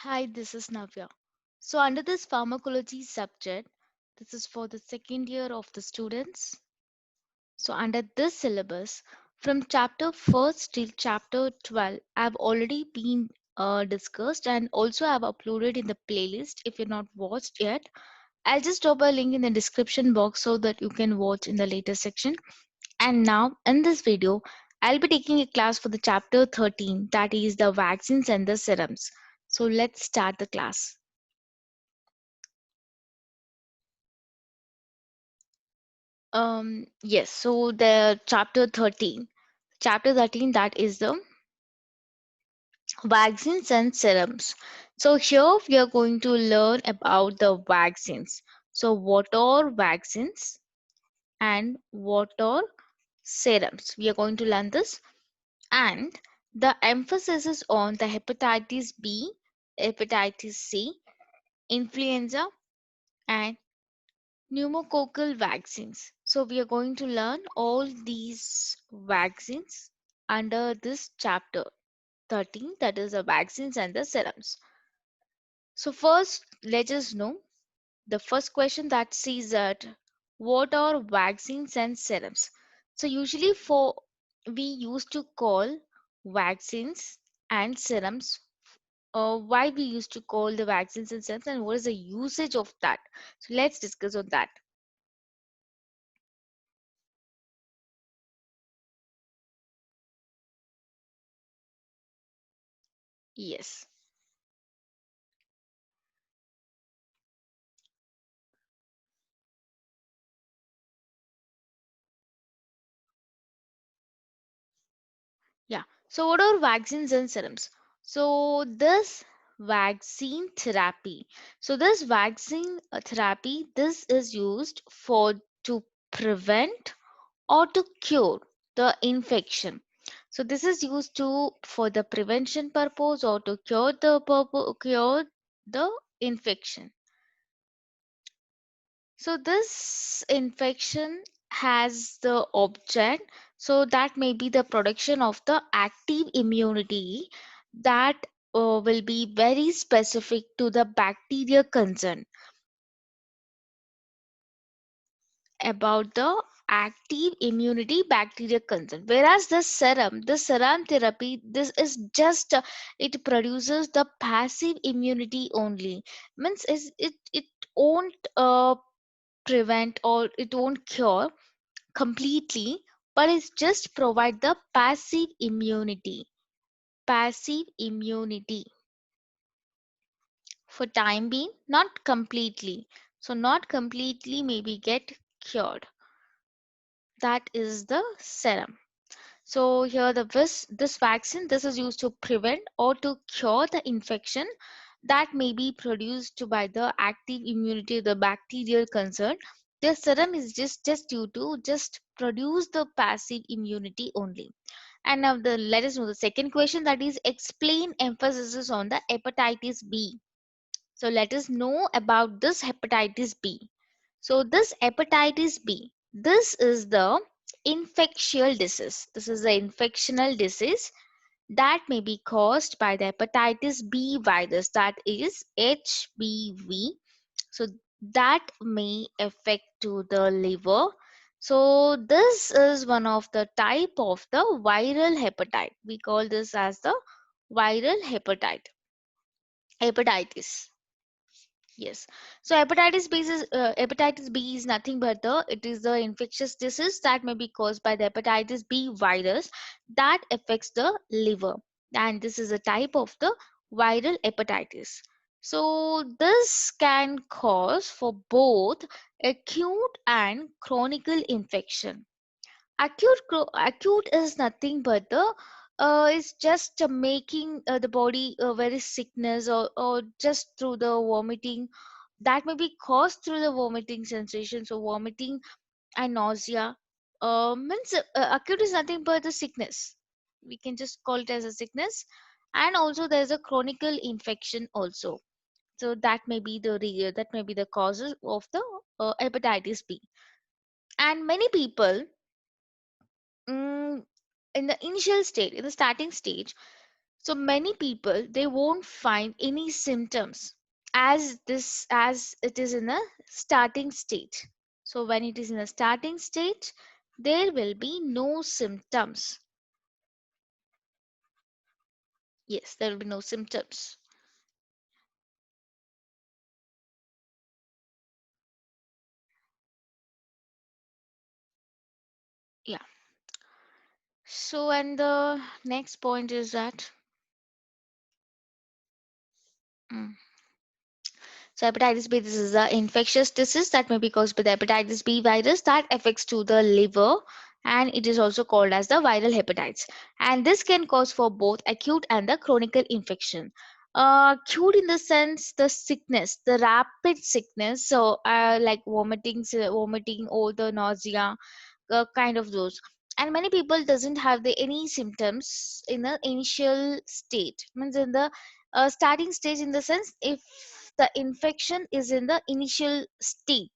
Hi, this is Navya. So, under this pharmacology subject, this is for the second year of the students. So, under this syllabus, from chapter 1st till chapter 12, I've already been discussed and also I've uploaded in the playlist. If you're not watched yet, I'll just drop a link in the description box so that you can watch in the later section. And now, in this video, I'll be taking a class for the chapter 13, that is the vaccines and the serums. So, let's start the class. Yes, so the chapter 13 that is the vaccines and serums. So here we are going to learn about the vaccines. So what are vaccines and what are serums? We are going to learn this, and the emphasis is on the hepatitis B, hepatitis C, influenza, and pneumococcal vaccines. So, we are going to learn all these vaccines under this chapter 13, that is the vaccines and the serums. So, first, let us know the first question that says that what are vaccines and serums? So, usually, we used to call vaccines and serums. Why we used to call the vaccines and serums, and what is the usage of that? So, let's discuss on that. Yes. Yeah. So, what are vaccines and serums? So, this vaccine therapy. So, this vaccine therapy, this is used for to prevent or to cure the infection. So, this is used to for the prevention purpose or to cure the infection. So this infection has the object, so that may be the production of the active immunity that will be very specific to the bacteria concerned. About the active immunity bacteria concerned, whereas the serum therapy, this is just it produces the passive immunity only, means is it won't prevent or it won't cure completely, but it's just provide the passive immunity for time being, not completely. So not completely maybe get cured. That is the serum. So here this vaccine, this is used to prevent or to cure the infection that may be produced by the active immunity of the bacterial concern. The serum is just due to just produce the passive immunity only. And now let us know the second question, that is explain emphasis on the hepatitis B. So let us know about this hepatitis B. So this hepatitis B, this is the infectious disease. This is the infectional disease that may be caused by the hepatitis B virus, that is HBV. So that may affect to the liver. So this is one of the type of the viral hepatite. We call this as the viral hepatitis. Yes. So hepatitis B is nothing but it is the infectious disease that may be caused by the hepatitis B virus that affects the liver, and this is a type of the viral hepatitis. So this can cause for both acute and chronic infection. Acute is nothing but the it's just making the body very sickness, or just through the vomiting, that may be caused through the vomiting sensation. So vomiting and nausea means acute is nothing but the sickness. We can just call it as a sickness. And also there's a chronic infection also. So that may be that may be the causes of the hepatitis B. And many people, mm, in the starting stage, So many people, they won't find any symptoms as it is in a starting state. So when it is in a starting state, there will be no symptoms. Yes, there will be no symptoms. Yeah. So and the next point is that mm, so hepatitis B, this is the infectious disease that may be caused by the hepatitis B virus that affects to the liver, and it is also called as the viral hepatitis. And this can cause for both acute and the chronic infection. Acute in the sense the sickness, the rapid sickness, so like vomiting or the nausea, kind of those. And many people doesn't have the any symptoms in the initial state, means in the starting stage, in the sense if the infection is in the initial stage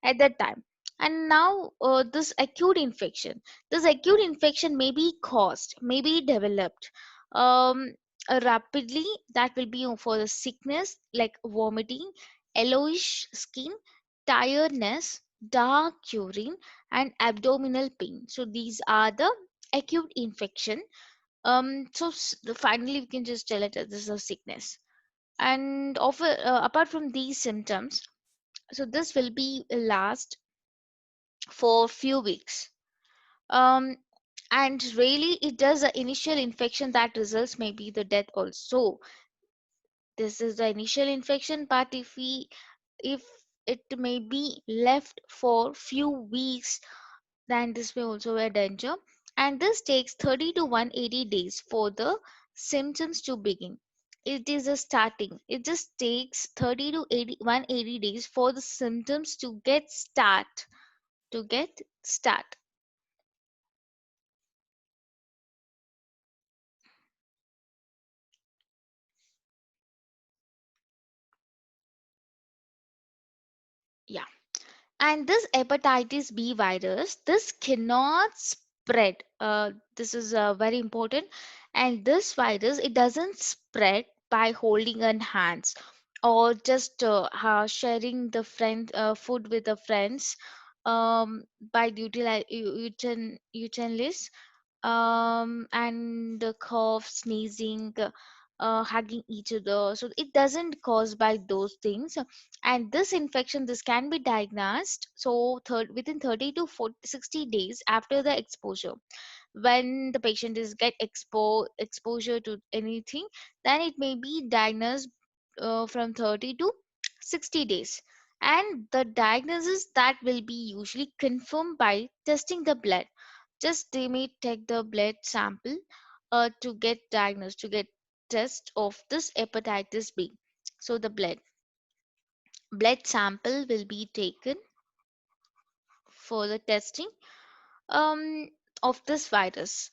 at that time. And now this acute infection may be caused, may be developed um, rapidly. That will be for the sickness like vomiting, yellowish skin, tiredness, dark urine, and abdominal pain. So these are the acute infection. Finally we can just tell it as this is a sickness. And apart from these symptoms, so this will be last for few weeks. um and really it does the initial infection that results maybe the death also. This is the initial infection, but if it may be left for few weeks, then this may also be a danger. And this takes 30 to 180 days for the symptoms to begin. It is a starting, it just takes 30 to 180 days for the symptoms to get start. Yeah. And this hepatitis B virus, this cannot spread. This is very important. And this virus, it doesn't spread by holding on hands or just sharing the food with the friends, by utensils, and the cough, sneezing, hugging each other. So it doesn't cause by those things. And this infection, this can be diagnosed so within 30 to 40, 60 days after the exposure. When the patient is get exposure to anything, then it may be diagnosed from 30 to 60 days. And the diagnosis that will be usually confirmed by testing the blood. Just they may take the blood sample to get diagnosed, to get test of this hepatitis B. So the blood sample will be taken for the testing um, of this virus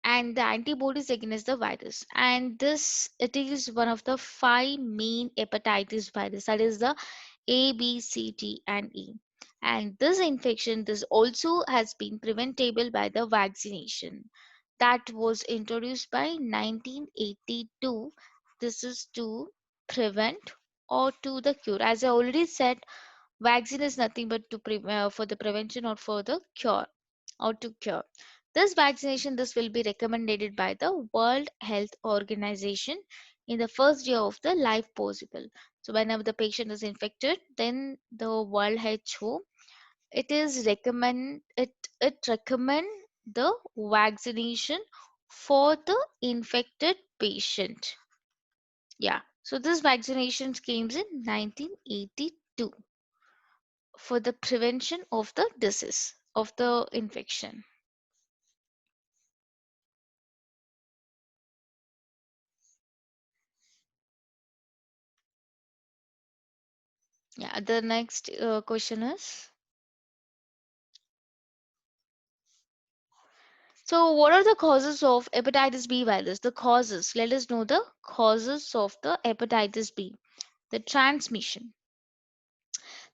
and the antibodies against the virus. And this, it is one of the five main hepatitis virus, that is the A, B, C, D, and E. And this infection, this also has been preventable by the vaccination that was introduced by 1982. This is to prevent or to the cure. As I already said, vaccine is nothing but for the prevention or for the cure or to cure. This vaccination, this will be recommended by the World Health Organization in the first year of the life possible. So whenever the patient is infected, then the World WHO, it recommend the vaccination for the infected patient. Yeah. So this vaccination came in 1982 for the prevention of the disease of the infection. Yeah, the next question is, so what are the causes of hepatitis B virus? The causes, let us know the causes of the hepatitis B. The transmission.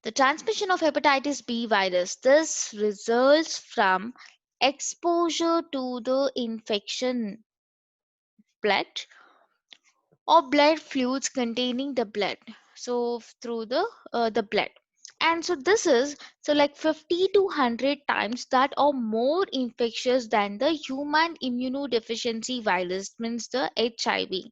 The transmission of hepatitis B virus, this results from exposure to the infection. blood or blood fluids containing the blood, so through the blood. And so this is, so like 50 to 100 times that are more infectious than the human immunodeficiency virus, means the HIV.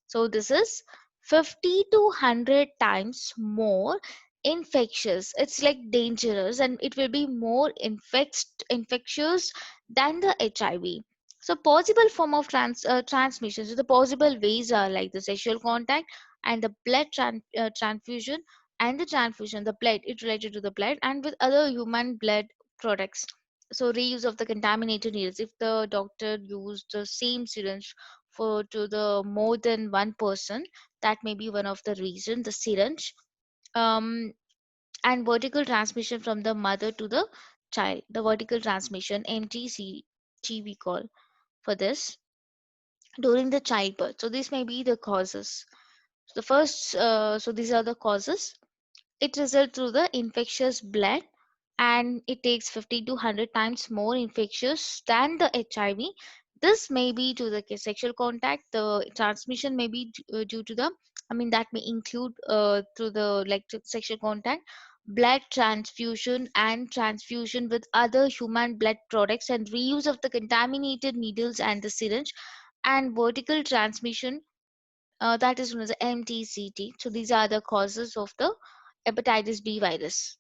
So this is 50 to 100 times more infectious. It's like dangerous, and it will be more infectious than the HIV. So possible form of transmission. So the possible ways are like the sexual contact and the transfusion, and the transfusion, the blood, it related to the blood and with other human blood products. So reuse of the contaminated needles. If the doctor used the same syringe for to the more than one person, that may be one of the reason, the syringe. um and vertical transmission from the mother to the child, the vertical transmission, MTCG we call for this, during the childbirth. So these may be the causes. The first, so these are the causes. It results through the infectious blood, and it takes 50 to 100 times more infectious than the HIV. This may be to the sexual contact. The transmission may be due to the, I mean, that may include through the like sexual contact, blood transfusion and transfusion with other human blood products, and reuse of the contaminated needles and the syringe, and vertical transmission, that is known as the MTCT. So these are the causes of the hepatitis B virus.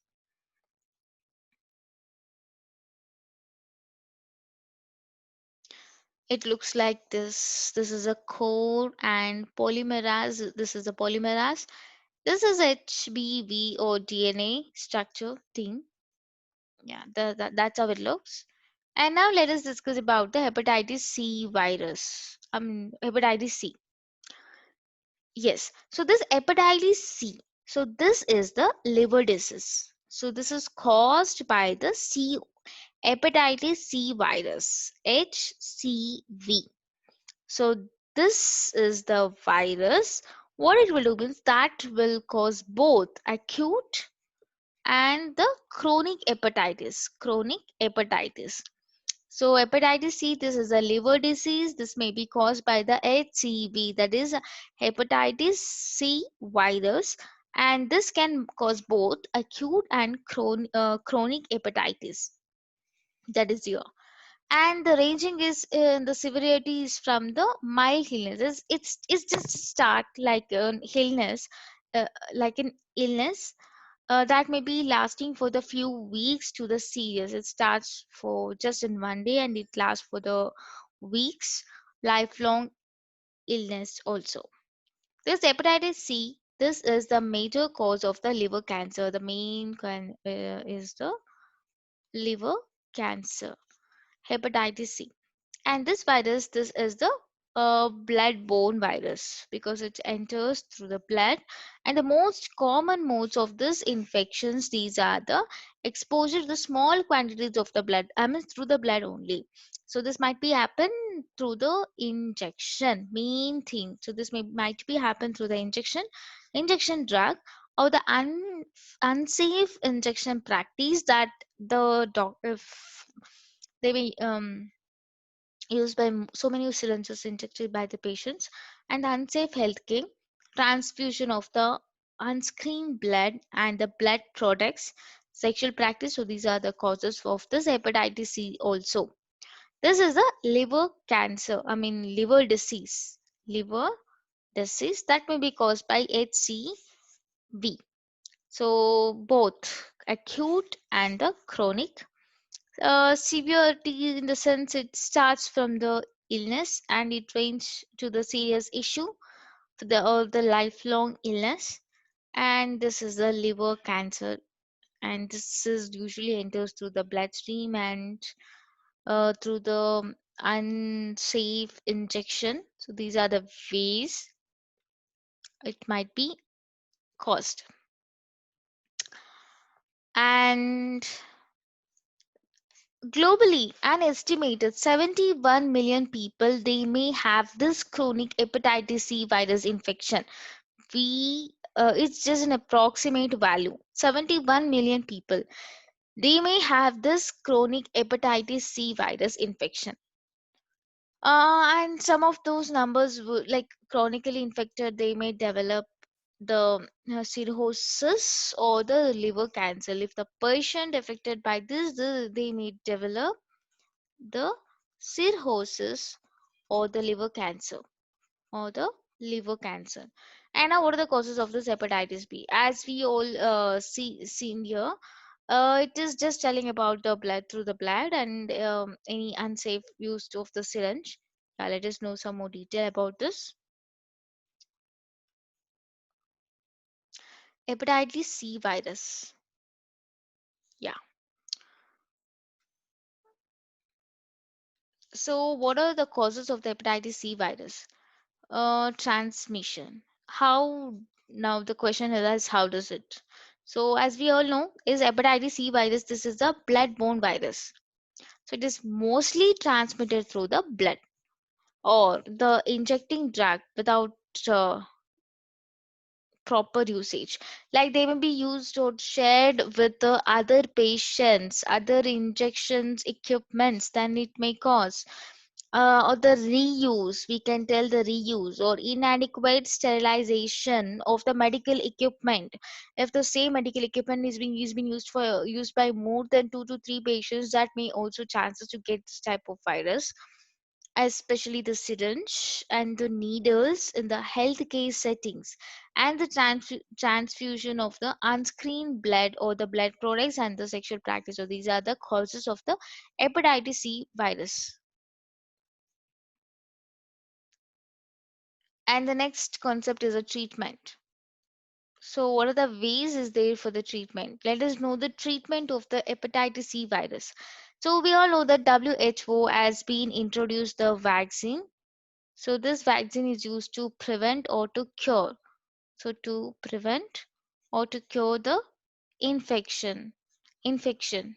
It looks like this. This is a core and polymerase. This is a polymerase. This is HBV or DNA structure thing. Yeah, that's how it looks. And now let us discuss about the hepatitis C virus. I mean, hepatitis C. Yes. So this hepatitis C. So this is the liver disease. So this is caused by the C hepatitis C virus, HCV. So this is the virus. What it will do means that will cause both acute and the chronic hepatitis. Chronic hepatitis. So hepatitis C, this is a liver disease. This may be caused by the HCV, that is hepatitis C virus, and this can cause both acute and chronic hepatitis. That is here. And the ranging is the severity is from the mild illnesses. It's just start like an illness, like an illness that may be lasting for the few weeks to the serious. It starts for just in one day and it lasts for the weeks, lifelong illness also. This hepatitis C, this is the major cause of the liver cancer. The main is the liver cancer, hepatitis C. And this virus, this is the blood-borne virus because it enters through the blood. And the most common modes of this infections, these are the exposure to the small quantities of the blood, I mean through the blood only. So this might be happen through the injection, main thing. So this might be happen through the injection drug, or the unsafe injection practice that the doctor, if they may used by so many syringes injected by the patients, and unsafe healthcare, transfusion of the unscreened blood and the blood products, sexual practice. So these are the causes of this hepatitis C also. This is a liver cancer, I mean liver disease. Liver disease that may be caused by HCV. So both acute and the chronic. Severity in the sense it starts from the illness and it ranges to the serious issue to the or the lifelong illness. And this is the liver cancer, and this is usually enters through the bloodstream and through the unsafe injection. So these are the ways it might be caused. And globally, an estimated 71 million people they may have this chronic hepatitis C virus infection. It's just an approximate value. 71 million people they may have this chronic hepatitis C virus infection. And some of those numbers like chronically infected, they may develop the cirrhosis or the liver cancer. If the patient affected by this, they may develop the cirrhosis or the liver cancer or the liver cancer. And now, what are the causes of this hepatitis B? As we all seen here, it is just telling about the blood through the blood and any unsafe use of the syringe. Let us know some more detail about this. Hepatitis C virus. Yeah. So, what are the causes of the hepatitis C virus? Transmission. How now the question is how does it? So, as we all know, is hepatitis C virus. This is the blood-borne virus. So, it is mostly transmitted through the blood or the injecting drug without uh, proper usage, like they may be used or shared with the other patients, other injections equipments, then it may cause or the reuse, we can tell the reuse or inadequate sterilization of the medical equipment. If the same medical equipment is being used by more than 2 to 3 patients, that may also chances to get this type of virus, especially the syringe and the needles in the healthcare settings, and the transfusion of the unscreened blood or the blood products and the sexual practice. So these are the causes of the hepatitis C virus. And the next concept is a treatment. So what are the ways is there for the treatment? Let us know the treatment of the hepatitis C virus. So we all know that WHO has been introduced the vaccine. So this vaccine is used to prevent or to cure. So to prevent or to cure the infection. Infection.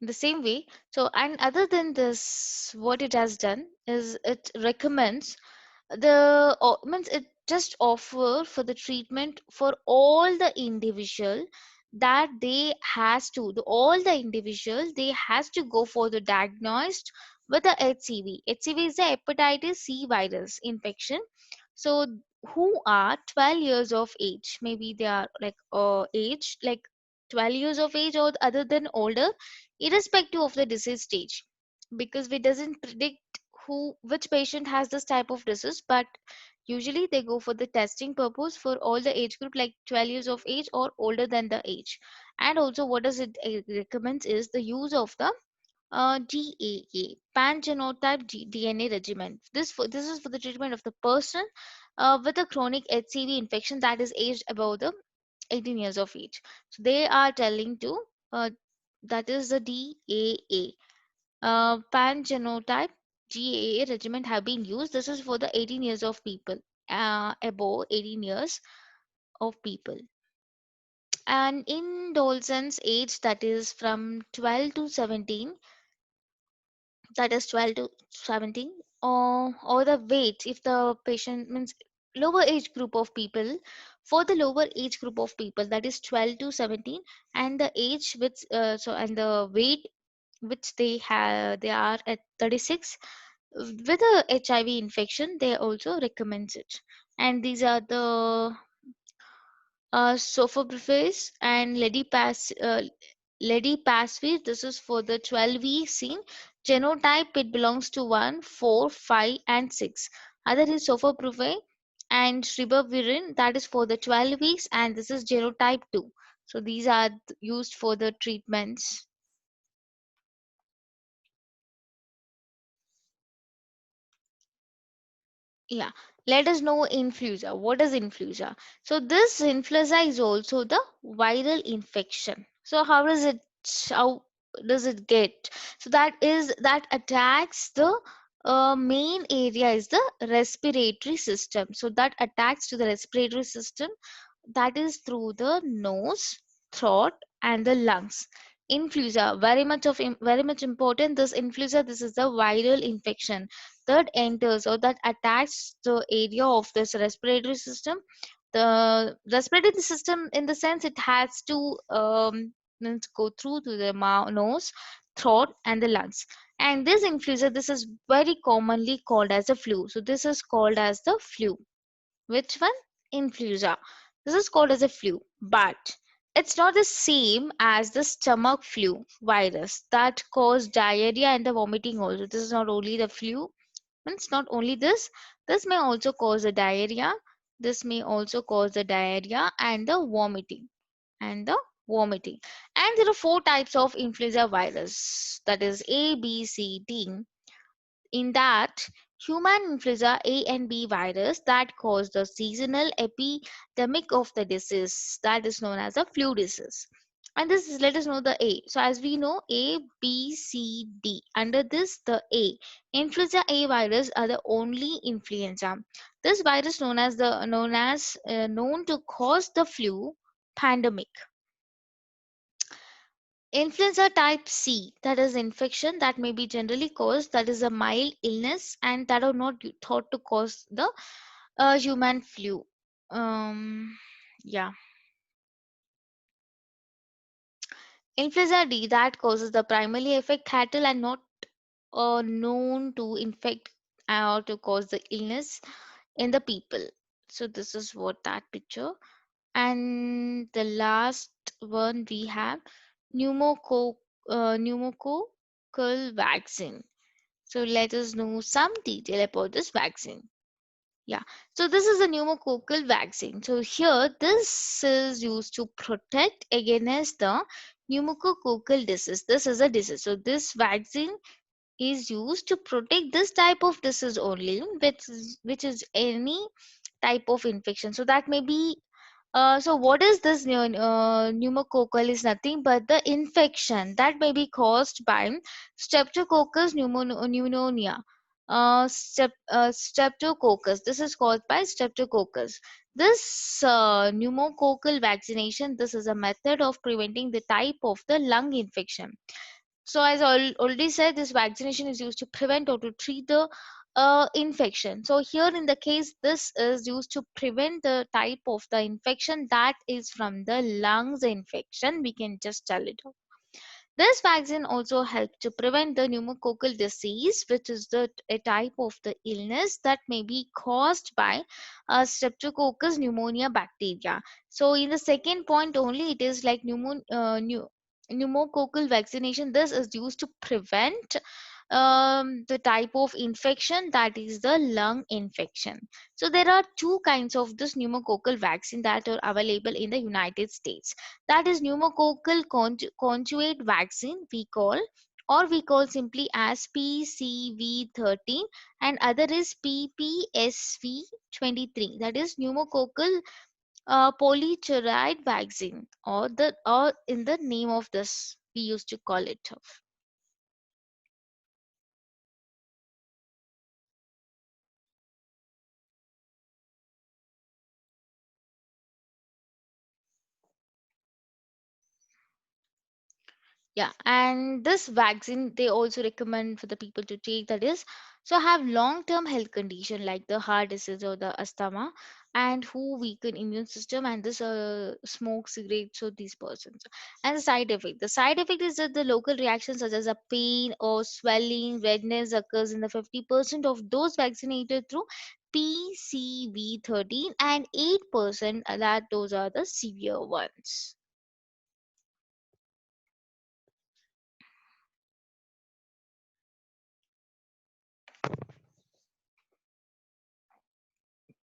The same way. So and other than this, what it has done is it recommends means it just offer for the treatment for all the individual, that they has to all the individual they has to go for the diagnosed with the HCV. HCV is the hepatitis C virus infection. So who are 12 years of age, maybe they are like age like 12 years of age or other than older, irrespective of the disease stage, because we doesn't predict which patient has this type of disease, but usually they go for the testing purpose for all the age group like 12 years of age or older than the age. And also what does it recommends is the use of the DAA, pan-genotype DNA regimen. This is for the treatment of the person with a chronic HCV infection that is aged above the 18 years of age. So they are telling to that is the DAA, pan-genotype GAA regimen have been used. This is for the 18 years of people, above 18 years of people. And in Dolson's age, that is from 12 to 17, that is 12 to 17, or the weight, if the patient means lower age group of people, for the lower age group of people, that is 12 to 17, and the age which and the weight which they are at 36, with a HIV infection, they also recommends it. And these are the sulfoprafase and ledipasvir. This is for the 12 weeks in genotype. It belongs to 1, 4, 5, and 6. Other is sulfoprafase and ribavirin. That is for the 12 weeks, and this is genotype 2. So these are used for the treatments. Yeah, let us know influenza. What is influenza? So this influenza is also the viral infection. So how does it get? So that attacks the main area is the respiratory system. So that attacks to the respiratory system, that is through the nose, throat, and the lungs. Influenza, very much important. This influenza, this is the viral infection that enters or that attacks the area of this respiratory system. The respiratory system, in the sense, it has to means go through to the nose, throat, and the lungs. And this influenza, this is very commonly called as a flu. So this is called as the flu. Which one? Influenza. This is called as a flu, but it's not the same as the stomach flu virus that cause diarrhea and the vomiting also. This is not only the flu, means not only this, this may also cause the diarrhea. This may also cause the diarrhea and the vomiting. And the vomiting. And there are four types of influenza virus, that is A, B, C, D. In that, human influenza A and B virus that cause the seasonal epidemic of the disease, that is known as a flu disease. And this is, let us know the A. So as we know, A, B, C, D. Under this, the A, influenza A virus are the only influenza. This virus known to cause the flu pandemic. Influenza type C, that is infection that may be generally caused, that is a mild illness, and that are not thought to cause the human flu. Yeah. Influenza D that causes the primarily affect cattle and not known to infect or to cause the illness in the people. So this is what that picture. And the last one we have pneumococcal vaccine. So let us know some detail about this vaccine. Yeah, so this is a pneumococcal vaccine. So here, this is used to protect against the pneumococcal disease. This is a disease. So this vaccine is used to protect this type of disease only, which is any type of infection. So that may be so what is this pneumococcal is nothing but the infection that may be caused by Streptococcus pneumonia. Streptococcus. This is caused by Streptococcus. This pneumococcal vaccination. This is a method of preventing the type of the lung infection. So, as I already said, this vaccination is used to prevent or to treat the infection. So, here in the case, this is used to prevent the type of the infection that is from the lungs infection. We can just tell it. This vaccine also helps to prevent the pneumococcal disease, which is a type of the illness that may be caused by Streptococcus pneumonia bacteria. So, in the second point only, it is like pneumococcal vaccination. This is used to prevent the type of infection that is the lung infection. So there are two kinds of this pneumococcal vaccine that are available in the United States. That is pneumococcal conjugate vaccine we call simply as PCV13, and other is PPSV23, that is pneumococcal polycharoid vaccine, or in the name of this we used to call it. Yeah, and this vaccine they also recommend for the people to take, that is, so have long-term health condition like the heart disease or the asthma, and who weaken immune system, and this smoke cigarettes, so these persons. And the side effect. The side effect is that the local reactions such as a pain or swelling, redness occurs in the 50% of those vaccinated through PCV13 and 8% that those are the severe ones.